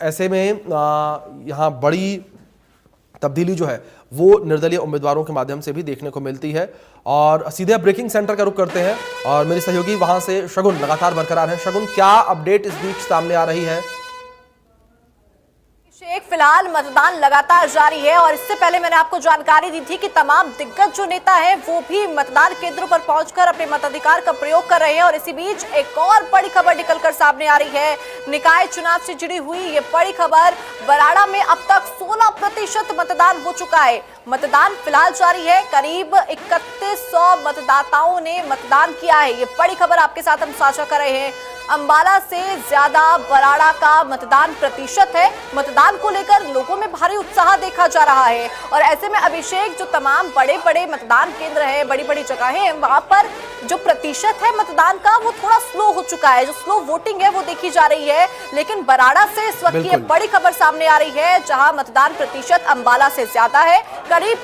ऐसे में यहाँ बड़ी तब्दीली जो है वो निर्दलीय उम्मीदवारों के माध्यम से भी देखने को मिलती है। और सीधे ब्रेकिंग सेंटर का रुख करते हैं और मेरे सहयोगी वहां से शगुन लगातार बरकरार हैं। शगुन, क्या अपडेट इस बीच सामने आ रही है? फिलहाल मतदान लगातार जारी है और इससे पहले मैंने आपको जानकारी दी थी कि तमाम दिग्गज जो नेता है वो भी मतदान केंद्रों पर पहुंचकर अपने मताधिकार का प्रयोग कर रहे हैं। और इसी बीच एक और बड़ी खबर निकलकर सामने आ रही है, निकाय चुनाव से जुड़ी हुई ये बड़ी खबर। बराड़ा में अब तक 16% मतदान हो चुका है। मतदान फिलहाल जारी है, करीब 3100 मतदाताओं ने मतदान किया है। ये बड़ी खबर आपके साथ हम साझा कर रहे हैं। अंबाला से ज्यादा बराड़ा का मतदान प्रतिशत है। मतदान को लेकर लोगों में भारी उत्साह देखा जा रहा है। और ऐसे में अभिषेक, जो तमाम बड़े बड़े मतदान केंद्र है, बड़ी बड़ी जगहें हैं, वहां पर जो प्रतिशत है मतदान का वो थोड़ा स्लो हो चुका है। जो स्लो वोटिंग है वो देखी जा रही है। लेकिन बराड़ा से इस वक्त ये बड़ी खबर सामने आ रही है, जहां मतदान प्रतिशत अंबाला से ज्यादा है। करीब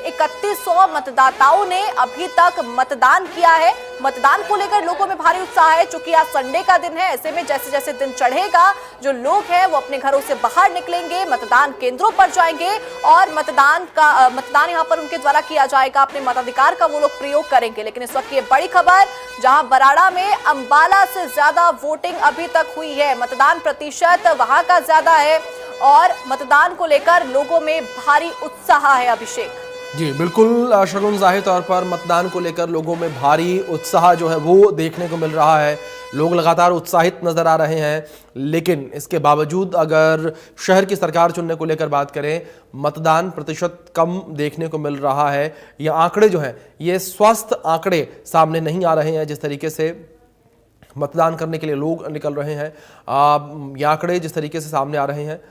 3100 मतदाताओं ने अभी तक मतदान किया है। मतदान को लेकर लोगों में भारी उत्साह है। चूंकि आज संडे का दिन है, ऐसे में जैसे जैसे दिन चढ़ेगा जो लोग हैं वो अपने घरों से बाहर निकलेंगे, मतदान केंद्रों पर जाएंगे और मतदान यहां पर उनके द्वारा किया जाएगा। अपने मताधिकार का वो लोग प्रयोग करेंगे। लेकिन इस वक्त ये बड़ी खबर, जहां बराड़ा में अंबाला से ज्यादा वोटिंग अभी तक हुई है, मतदान प्रतिशत वहां का ज्यादा है और मतदान को लेकर लोगों में भारी उत्साह है। अभिषेक जी बिल्कुल शगुन, जाहिर तौर पर मतदान को लेकर लोगों में भारी उत्साह जो है वो देखने को मिल रहा है। लोग लगातार उत्साहित नजर आ रहे हैं। लेकिन इसके बावजूद अगर शहर की सरकार चुनने को लेकर बात करें, मतदान प्रतिशत कम देखने को मिल रहा है। ये आंकड़े जो हैं ये स्वस्थ आंकड़े सामने नहीं आ रहे हैं। जिस तरीके से मतदान करने के लिए लोग निकल रहे हैं, ये आंकड़े जिस तरीके से सामने आ रहे हैं,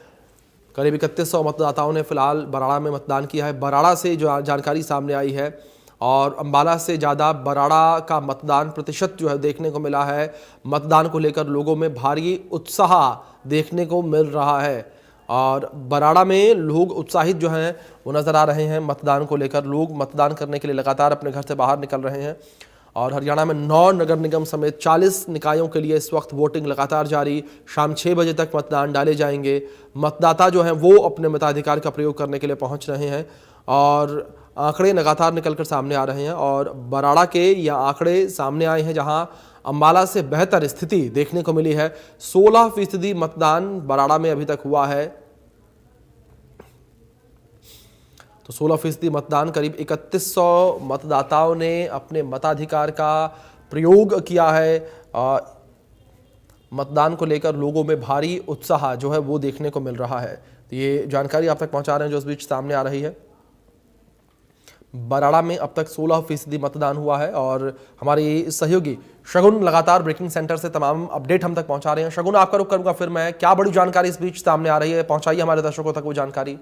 करीब 3100 मतदाताओं ने फिलहाल बराड़ा में मतदान किया है। बराड़ा से जो जानकारी सामने आई है और अंबाला से ज़्यादा बराड़ा का मतदान प्रतिशत जो है देखने को मिला है। मतदान को लेकर लोगों में भारी उत्साह देखने को मिल रहा है और बराड़ा में लोग उत्साहित जो हैं वो नज़र आ रहे हैं। मतदान को लेकर लोग मतदान करने के लिए लगातार अपने घर से बाहर निकल रहे हैं। और हरियाणा में 9 नगर निगम समेत 40 निकायों के लिए इस वक्त वोटिंग लगातार जारी। शाम 6 बजे तक मतदान डाले जाएंगे। मतदाता जो हैं वो अपने मताधिकार का प्रयोग करने के लिए पहुंच रहे हैं और आंकड़े लगातार निकलकर सामने आ रहे हैं। और बराड़ा के ये आंकड़े सामने आए हैं, जहां अंबाला से बेहतर स्थिति देखने को मिली है। 16% मतदान बराड़ा में अभी तक हुआ है। तो 16% मतदान, करीब 3100 मतदाताओं ने अपने मताधिकार का प्रयोग किया है। मतदान को लेकर लोगों में भारी उत्साह जो है वो देखने को मिल रहा है। तो ये जानकारी आप तक पहुंचा रहे हैं जो इस बीच सामने आ रही है। बराड़ा में अब तक 16% मतदान हुआ है और हमारी सहयोगी शगुन लगातार ब्रेकिंग सेंटर से तमाम अपडेट हम तक पहुंचा रहे हैं। शगुन, आपका रुख करूंगा फिर मैं, क्या बड़ी जानकारी इस बीच सामने आ रही है, पहुंचाइए हमारे दर्शकों तक वो जानकारी।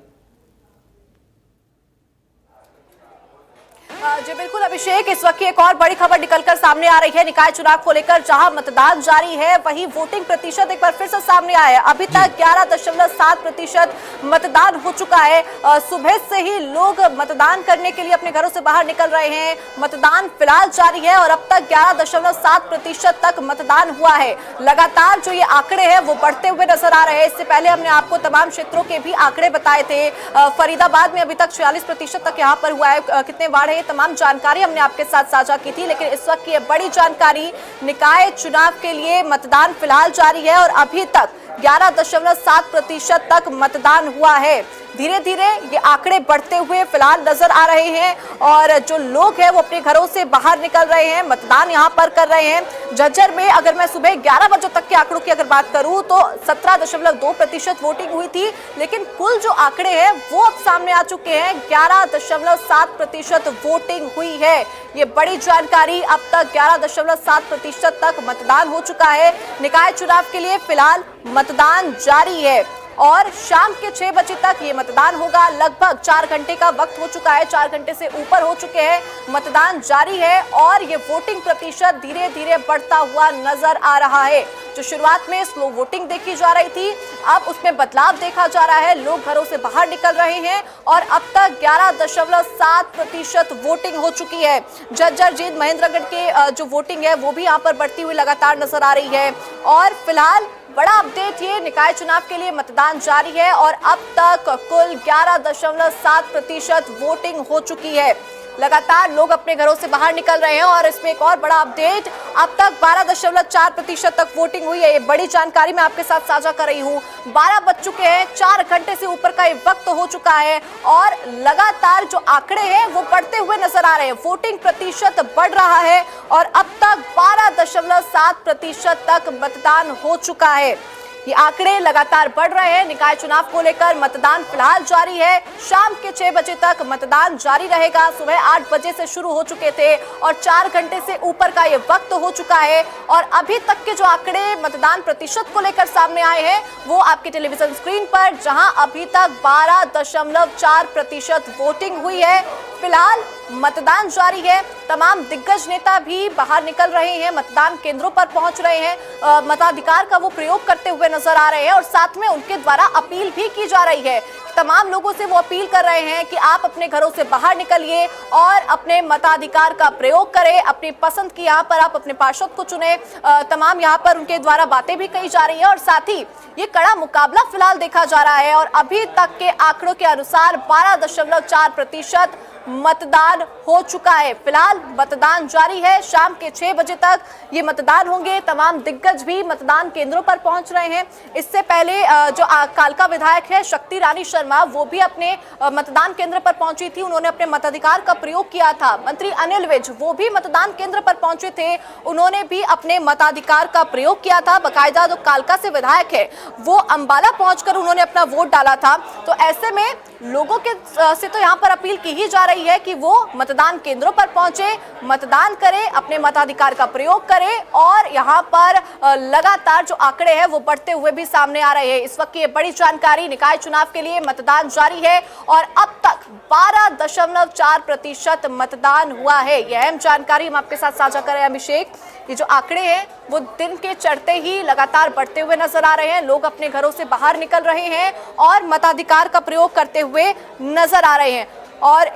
जी बिल्कुल अभिषेक, इस वक्त की एक और बड़ी खबर निकलकर सामने आ रही है निकाय चुनाव को लेकर। जहां मतदान जारी है वहीं वोटिंग प्रतिशत एक बार फिर से सामने आया है। अभी तक 11.7% मतदान हो चुका है। सुबह से ही लोग मतदान करने के लिए अपने घरों से बाहर निकल रहे हैं। मतदान फिलहाल जारी है और अब तक 11.7% तक मतदान हुआ है। लगातार जो ये आंकड़े हैं वो बढ़ते हुए नजर आ रहे हैं। इससे पहले हमने आपको तमाम क्षेत्रों के भी आंकड़े बताए थे। फरीदाबाद में अभी तक 46% तक यहाँ पर हुआ है। कितने वार्ड है, तमाम जानकारी हमने आपके साथ साझा की थी। लेकिन इस वक्त की बड़ी जानकारी, निकाय चुनाव के लिए मतदान फिलहाल जारी है और अभी तक 11.7% तक मतदान हुआ है। धीरे धीरे ये आंकड़े बढ़ते हुए फिलहाल नजर आ रहे हैं और जो लोग हैं वो अपने घरों से बाहर निकल रहे हैं, मतदान यहां पर कर रहे हैं। झज्जर में अगर मैं सुबह 11 बजे तक के आंकड़ों की अगर बात करूं तो 17.2% वोटिंग हुई थी। लेकिन कुल जो आंकड़े हैं वो अब सामने आ चुके हैं, 11.7% वोटिंग हुई है। ये बड़ी जानकारी, अब तक 11.7% तक मतदान हो चुका है। निकाय चुनाव के लिए फिलहाल मतदान जारी है और शाम के 6 बजे तक ये मतदान होगा। लगभग 4 घंटे का वक्त हो चुका है, 4 घंटे से ऊपर हो चुके हैं। मतदान जारी है और ये वोटिंग प्रतिशत धीरे धीरे बढ़ता हुआ नजर आ रहा है। जो शुरुआत में स्लो वोटिंग देखी जा रही थी, अब उसमें बदलाव देखा जा रहा है। लोग घरों से बाहर निकल रहे हैं और अब तक 11.7% वोटिंग हो चुकी है। झज्जर, जींद, महेंद्रगढ़ के जो वोटिंग है वो भी यहाँ पर बढ़ती हुई लगातार नजर आ रही है। और फिलहाल बड़ा अपडेट, ये निकाय चुनाव के लिए मतदान जारी है और अब तक कुल 11.7% वोटिंग हो चुकी है। लगातार लोग अपने घरों से बाहर निकल रहे हैं और इसमें एक और बड़ा अपडेट, अब तक 12.4% तक वोटिंग हुई है। ये बड़ी जानकारी मैं आपके साथ साझा कर रही हूँ। 12 बज चुके हैं, 4 घंटे से ऊपर का ये वक्त हो चुका है और लगातार जो आंकड़े हैं वो बढ़ते हुए नजर आ रहे हैं। वोटिंग प्रतिशत बढ़ रहा है और अब तक 12.7% तक मतदान हो चुका है। ये आंकड़े लगातार बढ़ रहे हैं। निकाय चुनाव को लेकर मतदान फिलहाल जारी है। शाम के 6 बजे तक मतदान जारी रहेगा। सुबह 8 बजे से शुरू हो चुके थे और 4 घंटे से ऊपर का ये वक्त हो चुका है और अभी तक के जो आंकड़े मतदान प्रतिशत को लेकर सामने आए हैं वो आपके टेलीविजन स्क्रीन पर, जहां अभी तक 12.4% वोटिंग हुई है। फिलहाल मतदान जारी है। तमाम दिग्गज नेता भी बाहर निकल रहे हैं, मतदान केंद्रों पर पहुंच रहे हैं, मताधिकार का वो प्रयोग करते हुए नजर आ रहे हैं और साथ में उनके द्वारा अपील भी की जा रही है। तमाम लोगों से वो अपील कर रहे हैं कि आप अपने घरों से बाहर निकलिए और अपने मताधिकार का प्रयोग करें। अपनी पसंद की यहाँ पर आप अपने पार्षद को चुने। तमाम यहाँ पर उनके द्वारा बातें भी कही जा रही है और साथ ही ये कड़ा मुकाबला फिलहाल देखा जा रहा है और अभी तक के आंकड़ों के अनुसार 12.4% मतदान हो चुका है। फिलहाल मतदान जारी है। शाम के 6 बजे तक ये मतदान होंगे। तमाम दिग्गज भी मतदान केंद्रों पर पहुंच रहे हैं। इससे पहले जो कालका विधायक है शक्ति रानी शर्मा, वो भी अपने मतदान केंद्र पर पहुंची थी। उन्होंने अपने मताधिकार का प्रयोग किया था। मंत्री अनिल विज वो भी मतदान केंद्र पर पहुंचे थे, उन्होंने भी अपने मताधिकार का प्रयोग किया था। बाकायदा जो कालका से विधायक है वो अंबाला पहुंचकर उन्होंने अपना वोट डाला था। तो ऐसे में लोगों के से तो यहाँ पर अपील की ही जा रही है कि वो मतदान केंद्रों पर पहुंचे, मतदान करें, अपने मताधिकार का प्रयोग करें और यहाँ पर लगातार जो आंकड़े हैं वो बढ़ते हुए भी सामने आ रहे हैं। इस वक्त की ये बड़ी जानकारी, निकाय चुनाव के लिए मतदान जारी है और अब तक 12.4% मतदान हुआ है। यह अहम जानकारी हम आपके साथ साझा कर रहे हैं। अभिषेक, ये जो आंकड़े हैं वो दिन के चढ़ते ही लगातार बढ़ते हुए नजर आ रहे हैं। लोग अपने घरों से बाहर निकल रहे हैं और मताधिकार का प्रयोग करते हुए नजर आ रहे हैं। और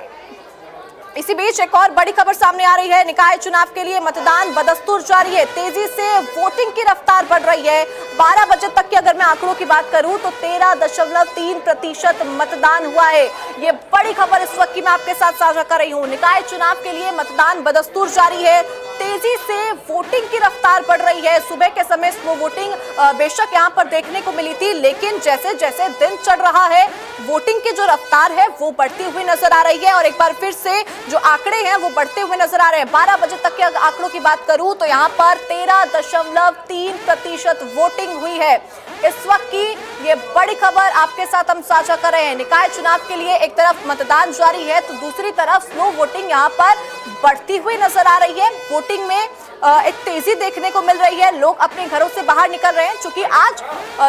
इसी बीच एक और बड़ी खबर सामने आ रही है। निकाय चुनाव के लिए मतदान बदस्तूर जारी है। तेजी से वोटिंग की रफ्तार बढ़ रही है। 12 बजे तक की अगर मैं आंकड़ों की बात करूं तो 13.3% मतदान हुआ है। ये बड़ी खबर इस वक्त की मैं आपके साथ साझा कर रही हूं। निकाय चुनाव के लिए मतदान बदस्तूर जारी है। तेजी से वोटिंग की रफ्तार बढ़ रही है। सुबह के समय स्लो वोटिंग बेशक यहां पर देखने को मिली थी, लेकिन जैसे जैसे दिन चढ़ रहा है वोटिंग की जो रफ्तार है वो बढ़ती हुई नजर आ रही है और एक बार फिर से जो आंकड़े हैं वो बढ़ते हुए नजर आ रहे हैं। 12 बजे तक के आंकड़ों की बात करूं तो यहाँ पर 13.3% वोटिंग हुई है। इस वक्त की ये बड़ी खबर आपके साथ हम साझा कर रहे हैं। निकाय चुनाव के लिए एक तरफ मतदान जारी है तो दूसरी तरफ स्लो वोटिंग यहाँ पर बढ़ती हुई नजर आ रही है। वोटिंग में एक तेजी देखने को मिल रही है। लोग अपने घरों से बाहर निकल रहे हैं। चूंकि आज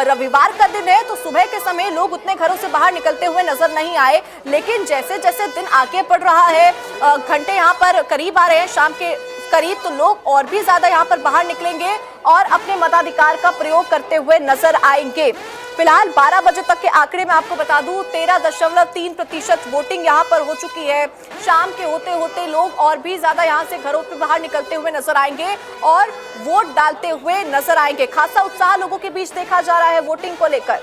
रविवार का दिन है तो सुबह के समय लोग उतने घरों से बाहर निकलते हुए नजर नहीं आए, लेकिन जैसे जैसे दिन आगे बढ़ रहा है, घंटे यहाँ पर करीब आ रहे हैं शाम के करीब, तो लोग और भी ज्यादा यहाँ पर बाहर निकलेंगे और अपने मताधिकार का प्रयोग करते हुए नजर आएंगे। फिलहाल 12 बजे तक के आंकड़े मैं आपको बता दूं 13.3% वोटिंग यहाँ पर हो चुकी है। शाम के होते होते लोग और भी ज्यादा यहाँ से घरों पे बाहर निकलते हुए नजर आएंगे और वोट डालते हुए नजर आएंगे। खासा उत्साह लोगों के बीच देखा जा रहा है वोटिंग को लेकर।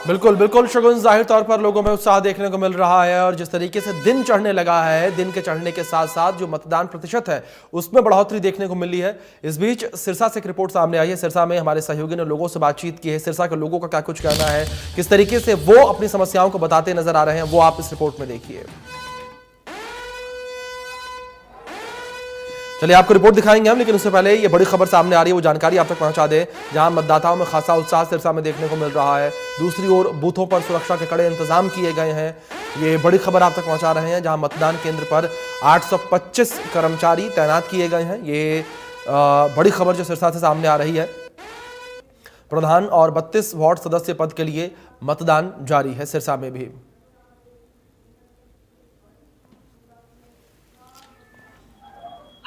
बिल्कुल बिल्कुल शगुन, जाहिर तौर पर लोगों में उत्साह देखने को मिल रहा है और जिस तरीके से दिन चढ़ने लगा है, दिन के चढ़ने के साथ साथ जो मतदान प्रतिशत है उसमें बढ़ोतरी देखने को मिली है। इस बीच सिरसा से एक रिपोर्ट सामने आई है। सिरसा में हमारे सहयोगी ने लोगों से बातचीत की है। सिरसा के लोगों का क्या कुछ कहना है, किस तरीके से वो अपनी समस्याओं को बताते नजर आ रहे हैं, वो आप इस रिपोर्ट में देखिए। चलिए आपको रिपोर्ट दिखाएंगे हम, लेकिन उससे पहले ये बड़ी खबर सामने आ रही है वो जानकारी आप तक पहुंचा दें, जहां मतदाताओं में खासा उत्साह सिरसा में देखने को मिल रहा है। दूसरी ओर बूथों पर सुरक्षा के कड़े इंतजाम किए गए हैं। ये बड़ी खबर आप तक पहुंचा रहे हैं, जहां मतदान केंद्र पर 825 कर्मचारी तैनात किए गए हैं। ये बड़ी खबर जो सिरसा से सामने आ रही है। प्रधान और 32 वार्ड सदस्य पद के लिए मतदान जारी है सिरसा में भी।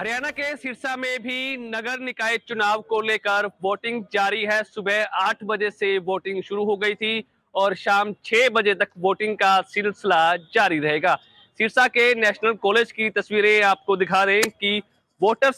हरियाणा के सिरसा में भी नगर निकाय चुनाव को लेकर वोटिंग जारी है। सुबह 8 बजे से वोटिंग शुरू हो गई थी और शाम 6 बजे तक वोटिंग का सिलसिला जारी रहेगा। सिरसा के नेशनल कॉलेज की तस्वीरें आपको दिखा रहे हैं कि वोटर्स